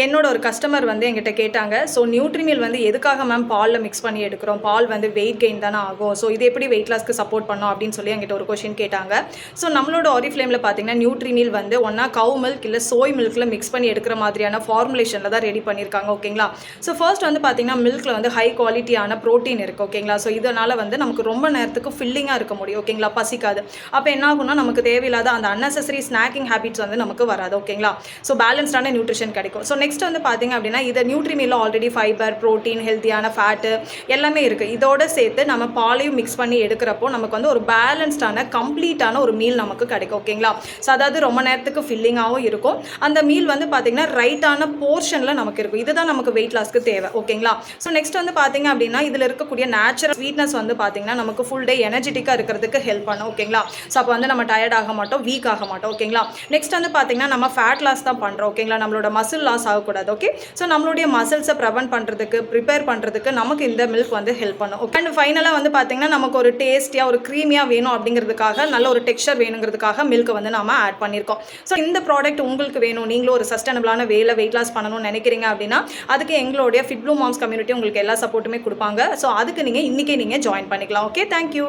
என்னோட ஒரு கஸ்டமர் வந்து என்கிட்ட கேட்டாங்க. ஸோ நியூட்ரிமில் வந்து எதுக்காக மேம் பால்ல மிக்ஸ் பண்ணி எடுக்கிறோம்? பால் வந்து வெயிட் கெயின் தானே ஆகும். ஸோ இது எப்படி வெயிட் லாஸ்க்கு சப்போர்ட் பண்ணும் அப்படின்னு சொல்லி என்கிட்ட ஒரு கொஸ்டின் கேட்டாங்க. ஸோ நம்மளோட ஆரிஃப்ளேமில் பார்த்தீங்கன்னா நியூட்ரிமில் வந்து ஒன்றா கவ் மில்க் இல்லை சோய் மில்கில் மிக்ஸ் பண்ணி எடுக்கிற மாதிரியான ஃபார்முலேஷனில் தான் ரெடி பண்ணியிருக்காங்க. ஓகேங்களா? ஸோ ஃபர்ஸ்ட் வந்து பார்த்தீங்கன்னா மில்கில் வந்து ஹை குவாலிட்டியான ப்ரோட்டீன் இருக்குது. ஓகேங்களா? ஸோ இதனால் வந்து நமக்கு ரொம்ப நேரத்துக்கு ஃபில்லிங்காக இருக்க முடியும். ஓகேங்களா? பசிக்காது. அப்போ என்ன ஆகும்னா நமக்கு தேவையில்லாத அந்த அன்னெசரி ஸ்நாக்கிங் ஹேபிட்ஸ் வந்து நமக்கு வராது. ஓகேங்களா? ஸோ பேலன்ஸ்டான நியூட்ரிஷன் கிடைக்கும். ஸோ நெக்ஸ்ட் வந்து பார்த்தீங்க அப்படின்னா இதை நியூட்ரிமில்ல ஆல்ரெடி ஃபைபர், ப்ரோட்டீன், ஹெல்த்தியான ஃபேட்டு எல்லாமே இருக்குது. இதோட சேர்த்து நம்ம பாலையும் மிக்ஸ் பண்ணி எடுக்கிறப்போ நமக்கு வந்து ஒரு பேலன்ஸ்டான கம்ப்ளீட்டான ஒரு மீல் நமக்கு கிடைக்கும். ஓகேங்களா? ஸோ அதாவது ரொம்ப நேரத்துக்கு ஃபில்லிங்காகவும் இருக்கும். அந்த மீல் வந்து பார்த்தீங்கன்னா ரைட்டான போர்ஷனில் நமக்கு இருக்கும். இதுதான் நமக்கு வெயிட் லாஸ்க்கு தேவை. ஓகேங்களா? ஸோ நெக்ஸ்ட் வந்து பார்த்தீங்க அப்படின்னா இதில் இருக்கக்கூடிய நேச்சுரல் ஸ்வீட்னஸ் வந்து பார்த்தீங்கன்னா நமக்கு ஃபுல் டே எனர்ஜெட்டிக்காக இருக்கிறதுக்கு ஹெல்ப் பண்ணும். ஓகேங்களா? ஸோ அப்போ வந்து நம்ம டயர்ட் ஆக மாட்டோம், வீக் ஆக மாட்டோம். ஓகேங்களா? நெக்ஸ்ட் வந்து பார்த்தீங்கன்னா நம்ம ஃபேட் லாஸ் தான் பண்ணுறோம். ஓகேங்களா? நம்மளோட மசில் லாஸ் ஆகக்கூடாது. ஓகே, ஸோ நம்மளுடைய மசில்ஸை ப்ரிவென்ட் பண்ணுறதுக்கு, ப்ரிப்பேர் பண்ணுறதுக்கு நமக்கு இந்த மில்க் வந்து ஹெல்ப் பண்ணும். அண்ட் ஃபைனலாக வந்து பார்த்தீங்கன்னா நமக்கு ஒரு டேஸ்டியாக ஒரு க்ரீமியாக வேணும் அப்படிங்கிறதுக்காக, நல்ல ஒரு டெக்ஸ்சர் வேணுங்கிறதுக்காக மில்க் வந்து நம்ம ஆட் பண்ணியிருக்கோம். ஸோ இந்த ப்ராடக்ட் உங்களுக்கு வேணும், நீங்களும் ஒரு சஸ்டைனபிளான வேலை வெயிட் லாஸ் பண்ணணும்னு நினைக்கிறீங்க அப்படின்னா அதுக்கு எங்களுடைய ஃபிட் ப்ளூ மாம்ஸ் கம்யூனிட்டி உங்களுக்கு எல்லா சப்போர்ட்டுமே கொடுப்பாங்க. ஸோ அதுக்கு நீங்கள் இன்றைக்கே நீங்கள் ஜாயின் பண்ணிக்கலாம். Okay, thank you.